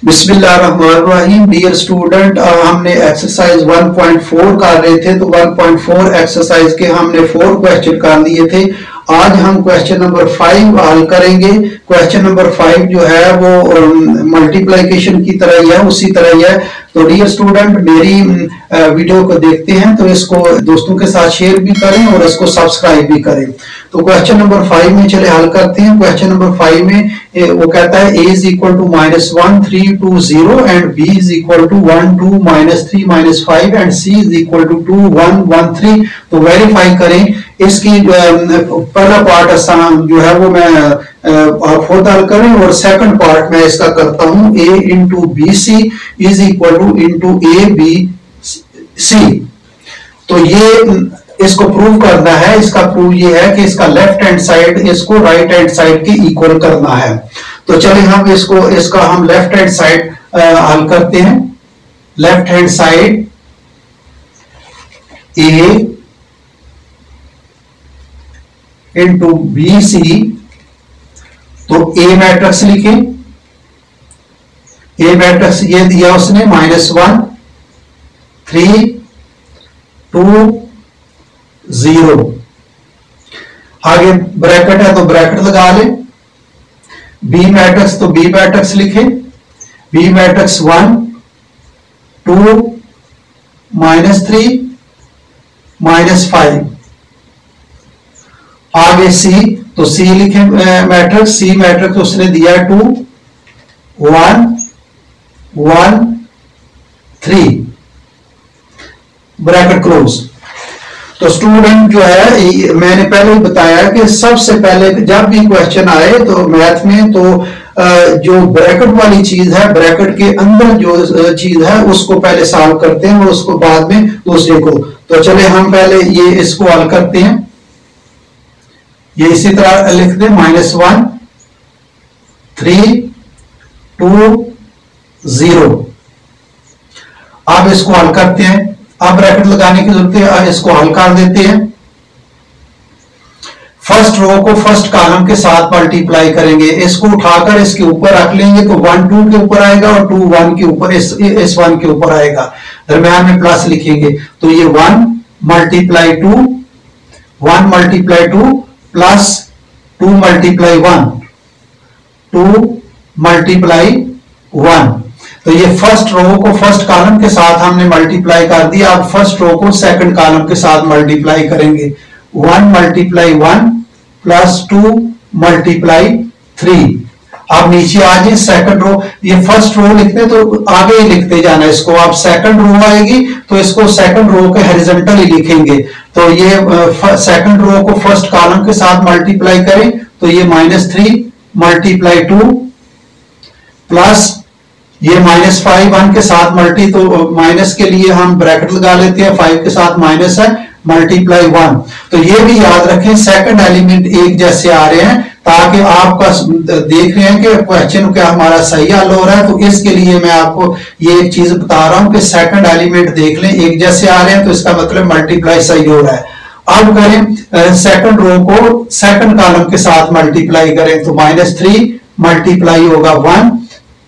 बिस्मिल्लाहिर्रहमानिर्रहीम। Dear student, हमने exercise 1.4 कर रहे थे, तो 1.4 एक्सरसाइज के हमने 4 क्वेश्चन कर लिए थे। आज हम क्वेश्चन नंबर 5 हल करेंगे। क्वेश्चन नंबर 5 जो है वो मल्टीप्लिकेशन की तरह ही है, उसी तरह ही है। तो डियर स्टूडेंट, मेरी वीडियो को देखते हैं तो इसको दोस्तों के साथ शेयर भी करें और इसको सब्सक्राइब भी करें। तो क्वेश्चन नंबर 5 में चले हल करते हैं। क्वेश्चन नंबर 5 में वो कहता है a is equal to -1 3 2 0 and b is equal to 1 2 -3 -5 and c is equal to 2 1 1 3। तो वेरीफाई करें। इसकी पहला पार्ट जो है वो मैं आप खुद हल करें और सेकंड पार्ट मैं इसका करता हूं। a into B C is equal to into A B C. तो ये इसको प्रूव करना है। इसका प्रूव ये है कि इसका लेफ्ट हैंड साइड इसको राइट हैंड साइड के इक्वल करना है। तो चलिए हम इसका हम लेफ्ट हैंड साइड हल करते हैं। लेफ्ट हैंड साइड ए इंटू बी सी, तो ए मैट्रिक्स लिखें। ए मैट्रिक्स ये दिया उसने -1 3 2 0। आगे ब्रैकेट है तो ब्रैकेट लगा लें। बी मैट्रिक्स तो बी मैट्रिक्स लिखें। B matrix 1 2 -3 -5। आगे सी तो सी लिखें मैट्रिक्स। सी मैट्रिक्स उसने दिया 2 1 1 3, ब्रैकेट क्लोज। तो स्टूडेंट जो है, मैंने पहले ही बताया कि सबसे पहले जब भी क्वेश्चन आए तो मैथ में, तो जो ब्रैकेट वाली चीज है, ब्रैकेट के अंदर जो चीज है उसको पहले सॉल्व करते हैं और उसको बाद में दूसरे को। तो चले हम पहले ये इसको हल करते हैं। ये इसी तरह लिख दें -1 3 2 0। अब इसको हल करते हैं। अब ब्रैकेट लगाने की जरूरत है, इसको हल कर देते हैं। फर्स्ट रो को फर्स्ट कॉलम के साथ मल्टीप्लाई करेंगे। इसको उठाकर इसके ऊपर रख लेंगे तो 1 2 के ऊपर आएगा और 2 1 के ऊपर, इस 1 के ऊपर आएगा। दरम्यान में प्लस लिखेंगे तो ये 1 multiply 2 1 multiply 2 plus 2 multiply 1 2 multiply 1। तो ये फर्स्ट रो को फर्स्ट कॉलम के साथ हमने मल्टीप्लाई कर दिया। अब फर्स्ट रो को सेकंड कॉलम के साथ मल्टीप्लाई करेंगे। 1 मल्टीप्लाई 1 प्लस 2 मल्टीप्लाई 3। अब नीचे आ जाए सेकंड रो। ये फर्स्ट रो लिखते तो आगे ही लिखते जाना इसको। अब सेकंड रो आएगी तो इसको सेकंड रो के हॉरिजॉन्टल ही लिखेंगे। तो ये सेकंड रो को फर्स्ट कॉलम के साथ मल्टीप्लाई करें तो ये -3 मल्टीप्लाई 2 प्लस ये -5 1 के साथ मल्टी, तो माइनस के लिए हम ब्रैकेट लगा लेते हैं। 5 के साथ माइनस है, मल्टीप्लाई 1। तो ये भी याद रखें सेकंड एलिमेंट एक जैसे आ रहे हैं, ताकि आपका देख रहे हैं कि क्वेश्चन क्या हमारा सही हल हो रहा है। तो इसके लिए मैं आपको ये एक चीज बता रहा हूं कि सेकंड एलिमेंट देख लें एक जैसे आ रहे हैं, तो इसका मतलब मल्टीप्लाई सही हो रहा है। अब करें सेकंड रो को सेकंड कॉलम के साथ मल्टीप्लाई करें तो -3 मल्टीप्लाई होगा 1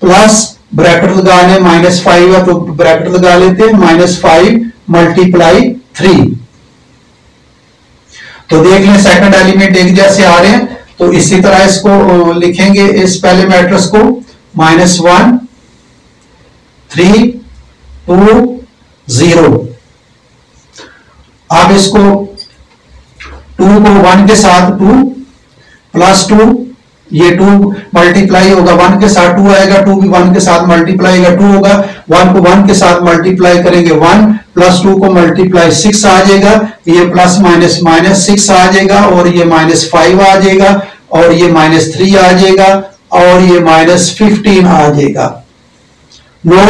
प्लस ब्रैकेट लगाने -5 है तो ब्रैकेट लगा लेते हैं -5 मल्टीप्लाई 3। तो देख लें सेकंड एलिमेंट एक जैसे आ रहे हैं। तो इसी तरह इसको लिखेंगे, इस पहले मैट्रिक्स को -1 3 2 0। अब इसको 2 को 1 के साथ 2 प्लस 2, ये 2 मल्टीप्लाई होगा 1 के साथ 2 आएगा, 2 भी 1 के साथ मल्टीप्लाई होगा 2 होगा। 1 को 1 के साथ मल्टीप्लाई करेंगे 1 प्लस 2 को मल्टीप्लाई 6 आ जाएगा। ये प्लस माइनस -6 आ जाएगा और ये -5 आ जाएगा और ये -3 आ जाएगा और ये -15 आ जाएगा। नो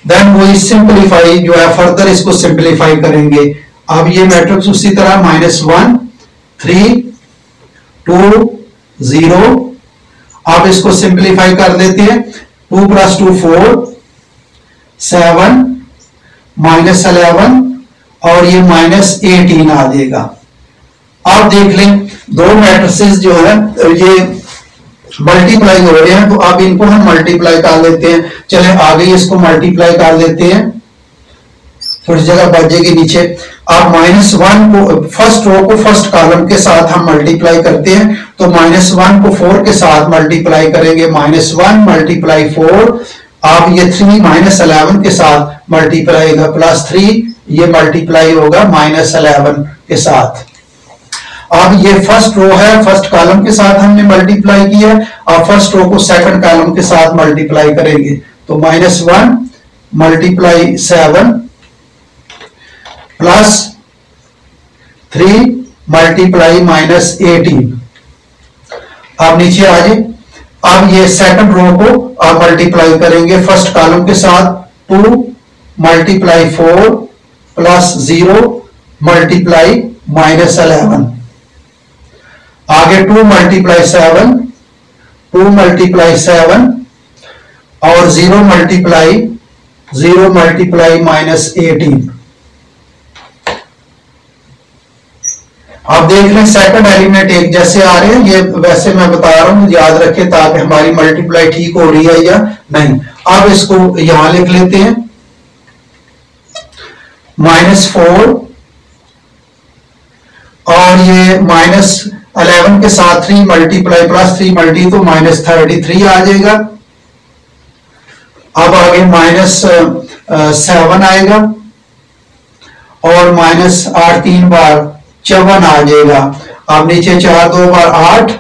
देन वो सिंपलीफाई जो है फर्दर इसको सिंपलीफाई करेंगे। अब ये मैट्रिक्स उसी तरह -1 3 2 0। अब इसको सिंपलीफाई कर देते हैं। 2 + 2 4 7 -11 और ये -18 आ जाएगा। अब देख लें दो मैट्रिसेस जो है ये मल्टीप्लाई हो रहे हैं, तो अब इनको हम मल्टीप्लाई कर लेते हैं। चले आगे इसको मल्टीप्लाई कर लेते हैं, थोड़ी जगह बच जाएगी नीचे। अब -1 को फर्स्ट रो को फर्स्ट कॉलम के साथ हम मल्टीप्लाई करते हैं, तो -1 को 4 के साथ मल्टीप्लाई करेंगे, -1 मल्टीप्लाई 4। अब ये 3 -11 के साथ मल्टीप्लाई होगा, +3 ये मल्टीप्लाई होगा -11 के साथ। अब ये फर्स्ट रो है, फर्स्ट कॉलम के साथ हमने मल्टीप्लाई किया। अब फर्स्ट रो को सेकंड कॉलम के साथ मल्टीप्लाई करेंगे, तो -1 मल्टीप्लाई 7 +3 मल्टीप्लाई -18। अब नीचे आ जाए। अब ये सेकंड रो को आप मल्टीप्लाई करेंगे फर्स्ट कॉलम के साथ, 2 मल्टीप्लाई 4 +0 मल्टीप्लाई -11। आगे 2 मल्टीप्लाई 7, 2 मल्टीप्लाई 7 और 0 मल्टीप्लाई -18। आप देख लें सेकंड एलिमेंट एक जैसे आ रहे हैं, ये वैसे मैं बता रहा हूं, याद रखें ताकि हमारी मल्टीप्लाई ठीक हो रही है या नहीं। अब इसको यहां लिख लेते हैं, -4 और ये -11 के साथ 3 मल्टीप्लाई +3 मल्टी तो -33 आ जाएगा। अब आगे -7 आएगा और -8 3 बार 54 आ जाएगा। अब नीचे 4 2 बार 8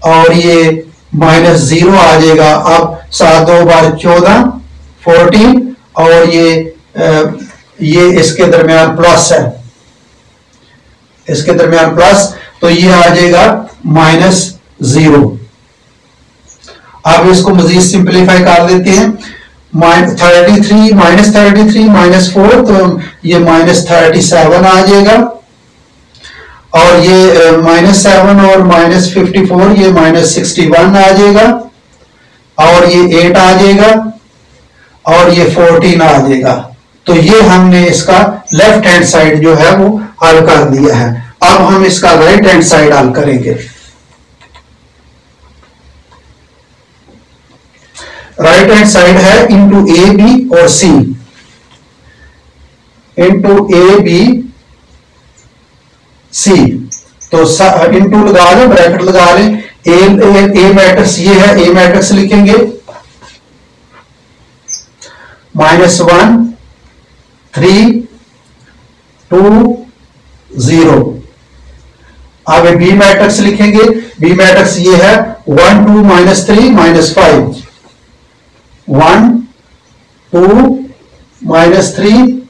और ये -0 आ जाएगा। अब 7 2 बार 14 14 और ये इसके दरमियान प्लस है, इसके दरमियान प्लस, तो ये आ जाएगा -0। अब इसको मजीद सिंपलीफाई कर देते हैं, -33 -4 तो ये -37 आ जाएगा और ये -7 और -54 ये -61 आ जाएगा और ये 8 आ जाएगा और ये 14 आ जाएगा। तो ये हमने इसका लेफ्ट हैंड साइड जो है वो हल कर दिया है। अब हम इसका राइट हैंड साइड हल करेंगे। राइट हैंड साइड है इंटू ए बी और सी, इंटू ए बी सी, तो इंटू लगा लें, ब्रैकेट लगा लें। ए मैट्रिक्स ये है, ए मैट्रिक्स लिखेंगे -1 3 2 0। अब बी मैट्रिक्स लिखेंगे, बी मैट्रिक्स ये है 1 2 -3 -5, 1 2 -3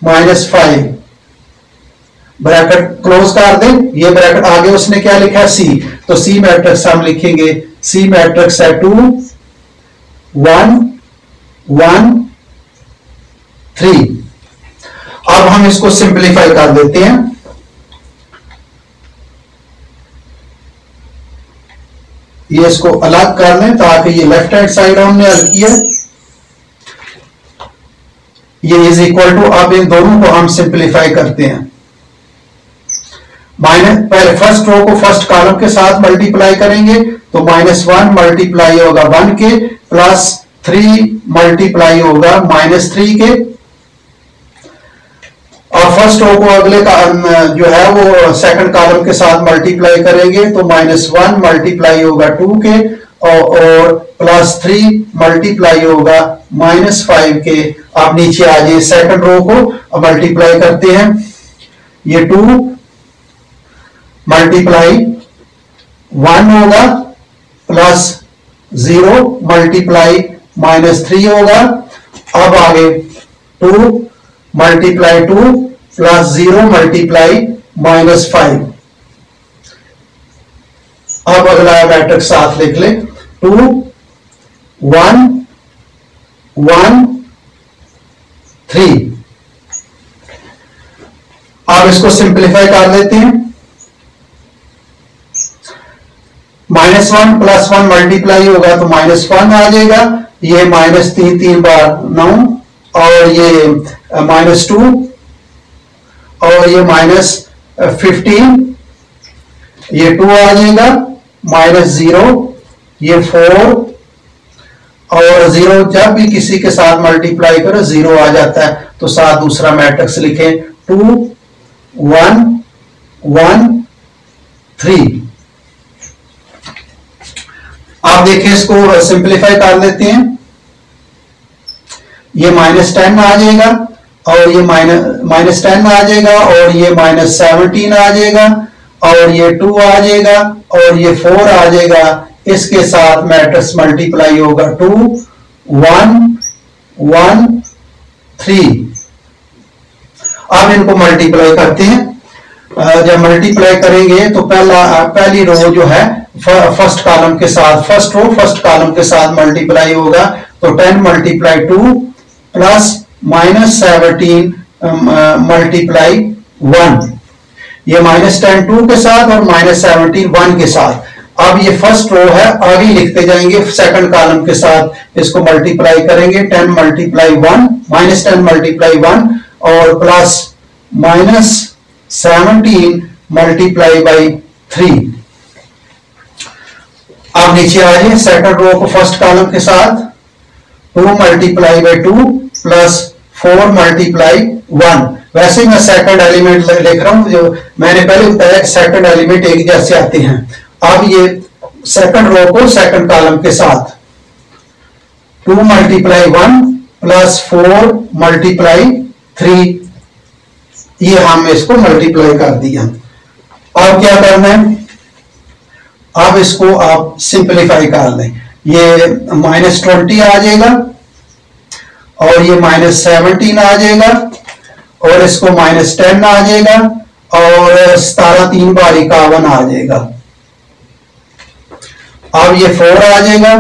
-5, ब्रैकेट क्लोज कर दें। ये ब्रैकेट आगे उसने क्या लिखा है, सी, तो सी मैट्रिक्स हम लिखेंगे, सी मैट्रिक्स है 2 1 1 3। अब हम इसको सिंपलीफाई कर देते हैं। ये इसको अलग कर लें ताकि ये लेफ्ट हैंड साइड हमने हल किया, ये इज इक्वल टू, अब इन दोनों को हम सिंपलीफाई करते हैं। पहले फर्स्ट रो को फर्स्ट कॉलम के साथ मल्टीप्लाई करेंगे, तो -1 मल्टीप्लाई होगा 1 के, +3 मल्टीप्लाई होगा -3 के, और फर्स्ट रो को अगले का जो है वो सेकंड कॉलम के साथ मल्टीप्लाई करेंगे, तो -1 मल्टीप्लाई होगा 2 के और +3 मल्टीप्लाई होगा -5 के। आप नीचे आ जाइए, सेकंड रो को मल्टीप्लाई करते हैं, ये 2 मल्टीप्लाई 1 होगा +0 मल्टीप्लाई -3 होगा। अब आगे 2 मल्टीप्लाई 2 +0 मल्टीप्लाई -5। अब अगला मैट्रिक्स साथ लिख ले, 2 1 1 3। अब इसको सिंप्लीफाई कर देते हैं, -1 +1 मल्टीप्लाई होगा तो -1 आ जाएगा, ये -3 3 बार 9 और ये -2 और ये -15, ये 2 आ जाएगा, -0 ये 4 और 0 जब भी किसी के साथ मल्टीप्लाई करो 0 आ जाता है, तो साथ दूसरा मैट्रिक्स लिखें 2 1 1 3। आप देखिए इसको सिंप्लीफाई कर लेते हैं। ये -10 आ जाएगा और ये -10 आ जाएगा और ये -17 आ जाएगा और ये 2 आ जाएगा और ये 4 आ जाएगा। इसके साथ मैट्रिक्स मल्टीप्लाई होगा 2 1 1 3। अब इनको मल्टीप्लाई करते हैं। जब मल्टीप्लाई करेंगे तो पहली रो जो है फर्स्ट कॉलम के साथ, फर्स्ट रो फर्स्ट कॉलम के साथ मल्टीप्लाई होगा, तो 10 मल्टीप्लाई 2 प्लस -17 मल्टीप्लाई 1। ये -10 2 के साथ और -17 1 के साथ। अब ये फर्स्ट रो है, आगे लिखते जाएंगे सेकंड कॉलम के साथ, इसको मल्टीप्लाई करेंगे 10 मल्टीप्लाई 1 -10 मल्टीप्लाई 1 और प्लस -17 मल्टीप्लाई बाई 3। अब नीचे आ जाए सेकंड रो को फर्स्ट कॉलम के साथ 2 मल्टीप्लाई बाई 2 प्लस 4 मल्टीप्लाई 1। वैसे ही मैं सेकंड एलिमेंट लिख रहा हूं, जो मैंने पहले बताया सेकंड एलिमेंट एक जैसे आते हैं। अब ये सेकंड रो को सेकंड कॉलम के साथ 2 मल्टीप्लाई 1 प्लस 4 मल्टीप्लाई 3, ये हम इसको मल्टीप्लाई कर दिया। अब क्या करना है, अब इसको आप सिंप्लीफाई कर लें। ये -20 आ जाएगा और ये -17 आ जाएगा और इसको -10 आ जाएगा और 17 3 बार 51 आ जाएगा। अब ये 4 आ जाएगा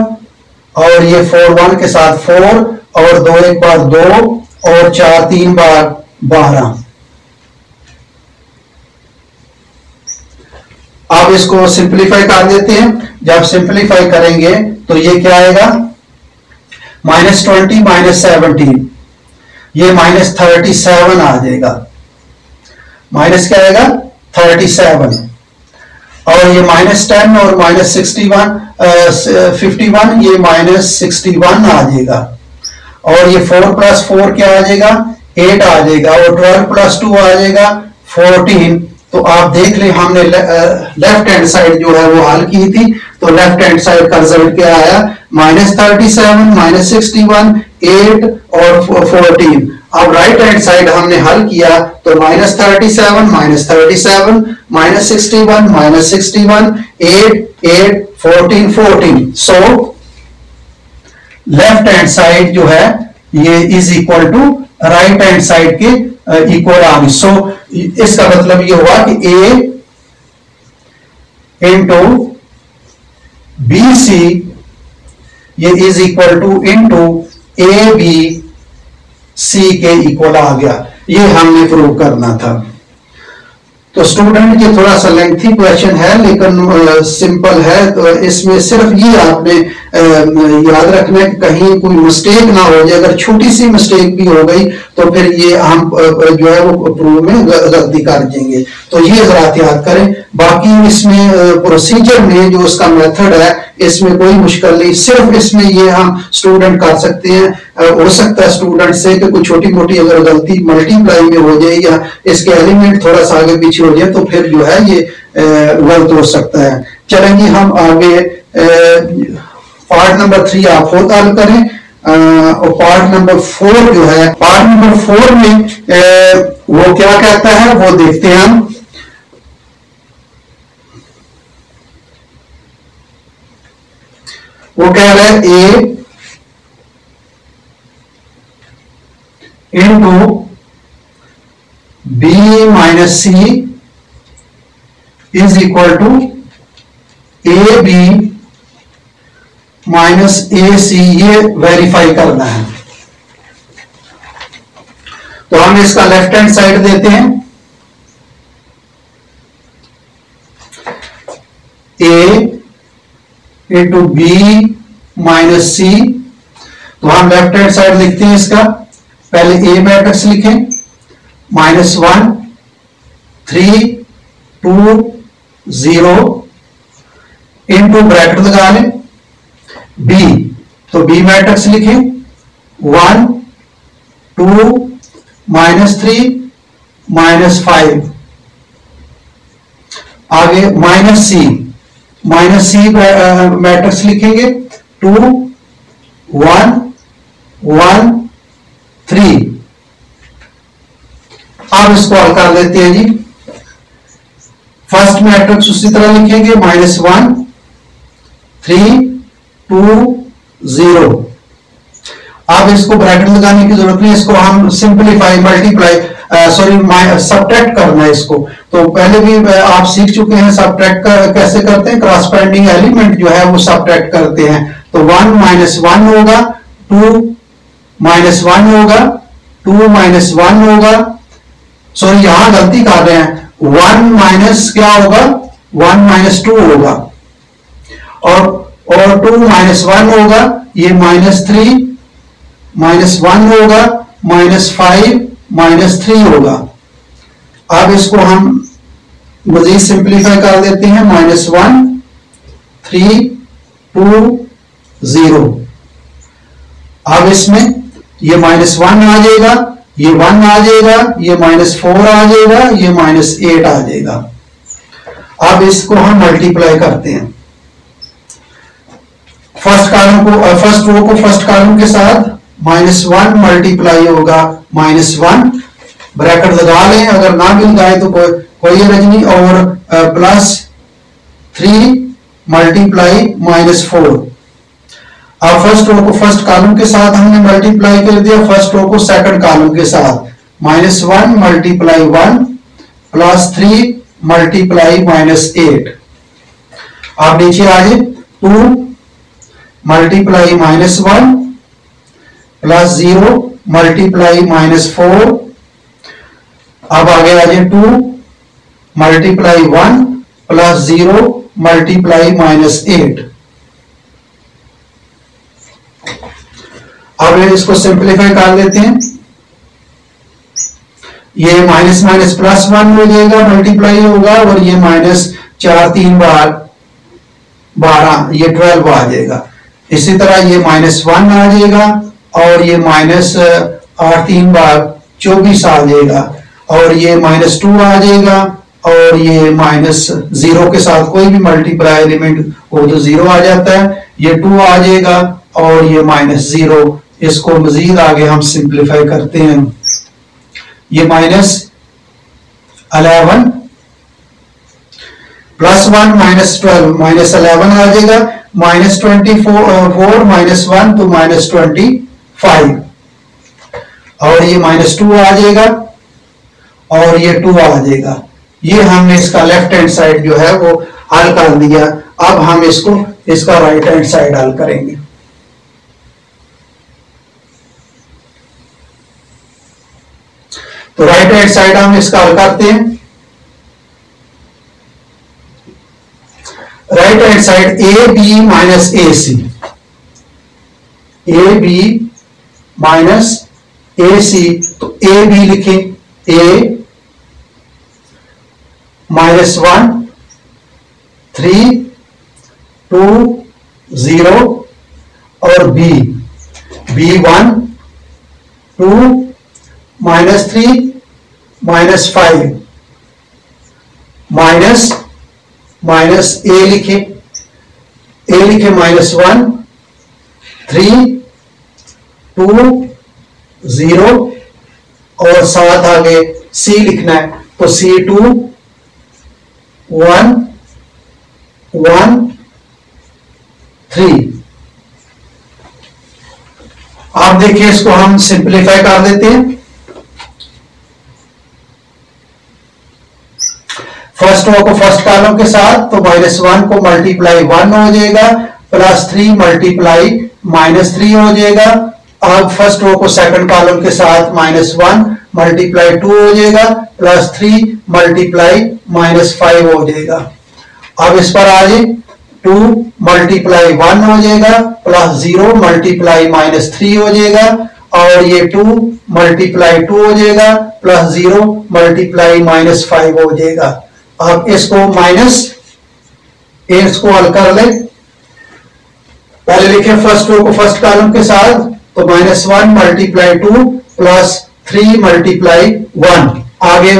और ये 4 1 के साथ 4 और 2 1 बार 2 और 4 3 बार 12। अब इसको सिंप्लीफाई कर देते हैं। जब सिंप्लीफाई करेंगे तो ये क्या आएगा, -20 -17, ये -37 आ जाएगा। माइनस क्या आएगा 37 और ये -10 और -61 51, ये -61 आ जाएगा और ये 4 + 4 क्या आ जाएगा 8 आ जाएगा और 12 + 2 आ जाएगा 14। तो आप देख लें हमने लेफ्ट हैंड साइड जो है वो हल की थी, तो लेफ्ट हैंड साइड का रिजल्ट क्या आया -37 -61 8 और 14। अब राइट हैंड साइड हमने हल किया तो -37 -37 -61 -61 8 8 14 14। सो लेफ्ट हैंड साइड जो है ये is equal to right hand side के इक्वल आ गई। सो इसका मतलब ये हुआ कि A इंटू BC ये is equal to into ABC के इक्वल आ गया। ये हमने प्रूव करना था। तो स्टूडेंट ये थोड़ा सा लेंथी क्वेश्चन है लेकिन सिंपल है, तो इसमें सिर्फ ये आपने याद रखना है कि कहीं कोई मिस्टेक ना हो जाए। अगर छोटी सी मिस्टेक भी हो गई तो फिर ये हम जो है वो प्रूव में गलती कर देंगे, तो ये जरा याद करें। बाकी इसमें प्रोसीजर में जो उसका मेथड है इसमें कोई मुश्किल नहीं, सिर्फ इसमें ये हम स्टूडेंट कर सकते हैं। हो सकता है स्टूडेंट से कि कोई छोटी मोटी अगर गलती मल्टीप्लाई में हो जाए या इसके एलिमेंट थोड़ा सा आगे पीछे हो जाए तो फिर जो है ये गलत हो सकता है। चलेंगे हम आगे, पार्ट नंबर 3 आप खुद हल करें और पार्ट नंबर 4 जो है, पार्ट नंबर 4 में वो क्या कहता है वो देखते हैं हम। वो कह रहा है A into B - C is equal to AB - AC, ये वेरीफाई करना है। तो हम इसका लेफ्ट हैंड साइड देते हैं A इंटू B - C। तो हम लेफ्ट हैंड साइड लिखते हैं इसका, पहले A मैट्रिक्स लिखें -1 3 2 0 इंटू ब्रैकेट लगा लें बी, तो बी मैट्रिक्स लिखें 1 2 -3 -5। आगे माइनस सी मैट्रिक्स लिखेंगे 2 1 1 3। अब इसको हल कर लेते हैं जी। फर्स्ट मैट्रिक्स उसी तरह लिखेंगे -1 3 2 0। अब इसको ब्रैकेट लगाने की जरूरत नहीं, इसको हम सिंपलीफाई मल्टीप्लाई सब्ट्रैक्ट करना है इसको। तो पहले भी आप सीख चुके हैं सब्ट्रैक्ट कैसे करते हैं, क्रॉसपेंडिंग एलिमेंट जो है वो सब्ट्रैक्ट करते हैं। तो 1 - 1 होगा, 2 - 1 होगा, 2 - 1 होगा, सॉरी यहां गलती कर रहे हैं, 1 माइनस क्या होगा, 1 - 2 होगा, और 2 - 1 होगा, ये -3 -1 होगा, -5 -3 होगा। अब इसको हम मजीद सिंप्लीफाई कर देते हैं, -1 3 2 0। अब इसमें ये -1 आ जाएगा, ये 1 आ जाएगा, ये -4 आ जाएगा, ये -8 आ जाएगा। अब इसको हम मल्टीप्लाई करते हैं, फर्स्ट रो को फर्स्ट कॉलम के साथ, -1 मल्टीप्लाई होगा -1, ब्रैकेट लगा लें, अगर ना भी लगाए तो कोई हर्ज नहीं, और +3 मल्टीप्लाई -4। अब फर्स्ट रो को फर्स्ट कॉलम के साथ हमने मल्टीप्लाई कर दिया, फर्स्ट रो को सेकंड कॉलम के साथ, -1 मल्टीप्लाई 1 +3 मल्टीप्लाई -8। आप नीचे आ जाए, 2 मल्टीप्लाई -1 +0 मल्टीप्लाई -4। अब आगे आ जाए, 2 मल्टीप्लाई 1 +0 मल्टीप्लाई -8। अब इसको सिंप्लीफाई कर लेते हैं, ये -+1 हो जाएगा, मल्टीप्लाई होगा, और ये -4 3 बार 12, ये 12 आ जाएगा। इसी तरह ये -1 आ जाएगा, और ये -8 3 बार 24 आ जाएगा, और ये -2 आ जाएगा, और ये -0 के साथ कोई भी मल्टीप्लाई एलिमेंट हो तो 0 आ जाता है, ये 2 आ जाएगा, और ये -0। इसको मजीद आगे हम सिंप्लीफाई करते हैं, ये -11 +1 -12 -11 आ जाएगा, -24 -1 तो -25, और ये -2 आ जाएगा, और ये 2 आ जाएगा। ये हमने इसका लेफ्ट हैंड साइड जो है वो हल कर दिया। अब हम इसका राइट हैंड साइड हल करेंगे। तो राइट हैंड साइड हम इसका हल करते हैं। Right hand side AB - AC, AB - AC, तो AB लिखें, A -1 3 2 0, और B 1 2 -3 -5 A लिखे, -1 3 2 0, और साथ आगे C लिखना है, तो C2 1 1 3। आप देखिए, इसको हम सिंप्लीफाई कर देते हैं। फर्स्ट रो को फर्स्ट कॉलम के साथ, तो -1 को मल्टीप्लाई 1 हो जाएगा, +3 मल्टीप्लाई -3 हो जाएगा। अब फर्स्ट रो को सेकंड कॉलम के साथ, -1 मल्टीप्लाई 2 हो जाएगा, +3 मल्टीप्लाई -5 हो जाएगा। अब इस पर आ जाए, 2 मल्टीप्लाई 1 हो जाएगा, +0 मल्टीप्लाई -3 हो जाएगा, और ये 2 मल्टीप्लाई 2 हो जाएगा, +0 मल्टीप्लाई -5 हो जाएगा। अब इसको हल कर ले, पहले लिखे फर्स्ट रो को फर्स्ट कॉलम के साथ, तो -1 मल्टीप्लाई 2 प्लस 3 मल्टीप्लाई 1। आगे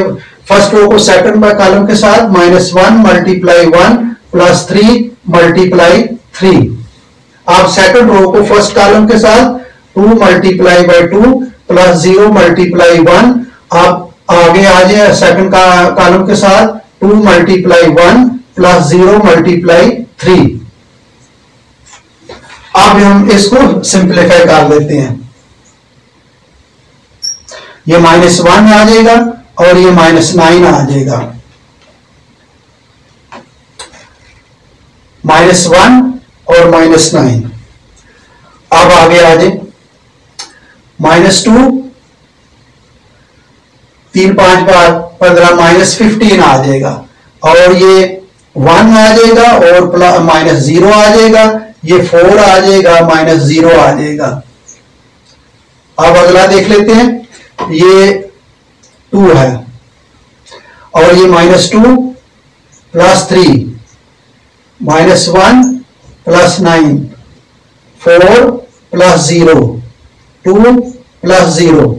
फर्स्ट रो को सेकंड कॉलम के साथ, -1 मल्टीप्लाई 1 प्लस 3 मल्टीप्लाई 3। आप सेकंड रो को फर्स्ट कॉलम के साथ 2 मल्टीप्लाई बाई 2 प्लस 0 मल्टीप्लाई 1। आप आगे आ जाए सेकंड कॉलम के साथ 2 मल्टीप्लाई 1 प्लस 0 मल्टीप्लाई 3। अब हम इसको सिंप्लीफाई कर लेते हैं। ये -1 आ जाएगा और ये -9 आ जाएगा। -1 और -9। अब आगे आ जाए -2 3 5 बार 15 -15 आ जाएगा और ये 1 आ जाएगा और -0 आ जाएगा, ये 4 आ जाएगा, -0 आ जाएगा। अब अगला देख लेते हैं, ये 2 है और ये -2 प्लस 3 -1 प्लस 9 4 प्लस 0 2 प्लस 0।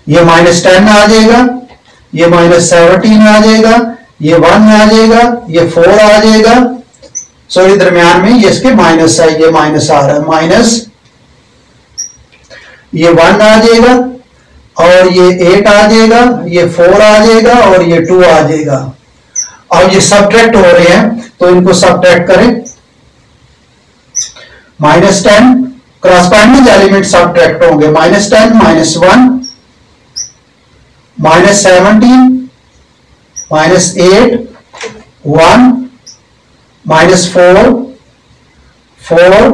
ये -10 आ जाएगा, ये -17 आ जाएगा, ये 1 आ जाएगा, ये 4 आ जाएगा। सॉरी दरमियान में ये इसके माइनस है, ये माइनस आ रहा है, माइनस ये 1 आ जाएगा और ये 8 आ जाएगा, ये 4 आ जाएगा और ये 2 आ जाएगा। अब ये सबट्रैक्ट हो रहे हैं तो इनको सबट्रैक्ट करें। -10 क्रॉसपॉन्डिंग एलिमेंट सबट्रैक्ट होंगे, -10 -1 -17 -8 1 -4 4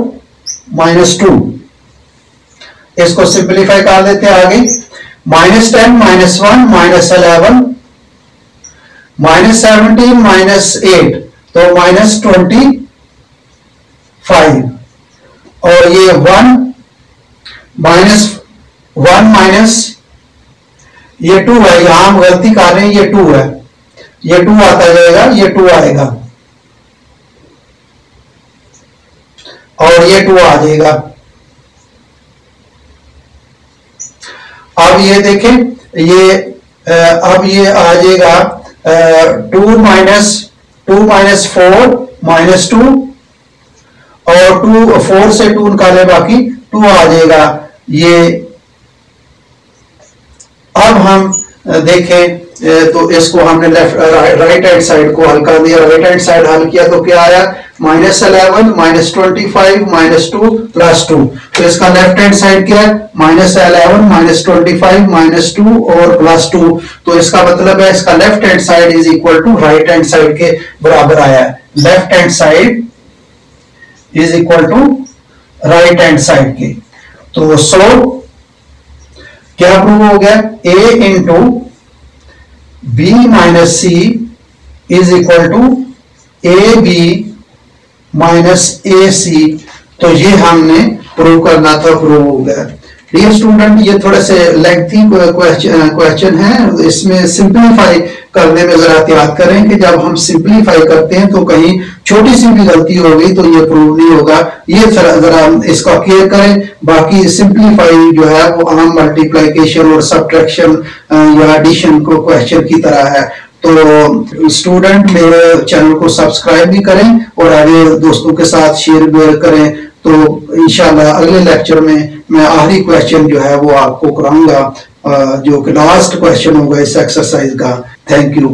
-2। इसको सिंप्लीफाई कर देते हैं आगे। -10 -1 -11 -17 -8 तो -25 और ये 1 -1 ये 2 है, यहां हम गलती कर रहे हैं, ये 2 है, ये 2 आता जाएगा, ये 2 आएगा और ये 2 आ जाएगा। अब ये देखें, ये अब ये आ जाएगा 2 -4 -2 और 4 से 2 निकाले बाकी 2 आ जाएगा। ये अब हम देखें तो इसको हमने राइट हैंड साइड को हल कर दिया। राइट हैंड साइड हल किया तो क्या आया, -11 -25 -2 प्लस 2। तो इसका लेफ्ट हैंड साइड क्या है, -11 -25 -2 और प्लस 2। तो इसका मतलब है इसका left hand side is equal to right hand side के बराबर आया है। Left hand side is equal to right hand side के। तो सो क्या प्रूव हो गया, a into B minus C is equal to A B minus A C. तो ये हमने प्रूव करना था, प्रूव हो गया। डियर स्टूडेंट, ये थोड़े से लेंथी क्वेश्चन है, इसमें सिंप्लीफाई करने में जरा एहतियात करें कि जब हम सिंप्लीफाई करते हैं तो कहीं छोटी सी भी गलती हो गई तो ये प्रूव नहीं होगा। ये जरा इसका केयर करें। बाकी सिंप्लीफाई जो है वो आम मल्टीप्लिकेशन और सब्ट्रैक्शन या एडिशन को क्वेश्चन की तरह है। तो स्टूडेंट मेरे चैनल को सब्सक्राइब भी करें और आगे दोस्तों के साथ शेयर भी करें। तो इंशाल्लाह अगले लेक्चर में मैं आखिरी क्वेश्चन जो है वो आपको कराऊंगा, जो कि लास्ट क्वेश्चन होगा इस एक्सरसाइज का। Thank you.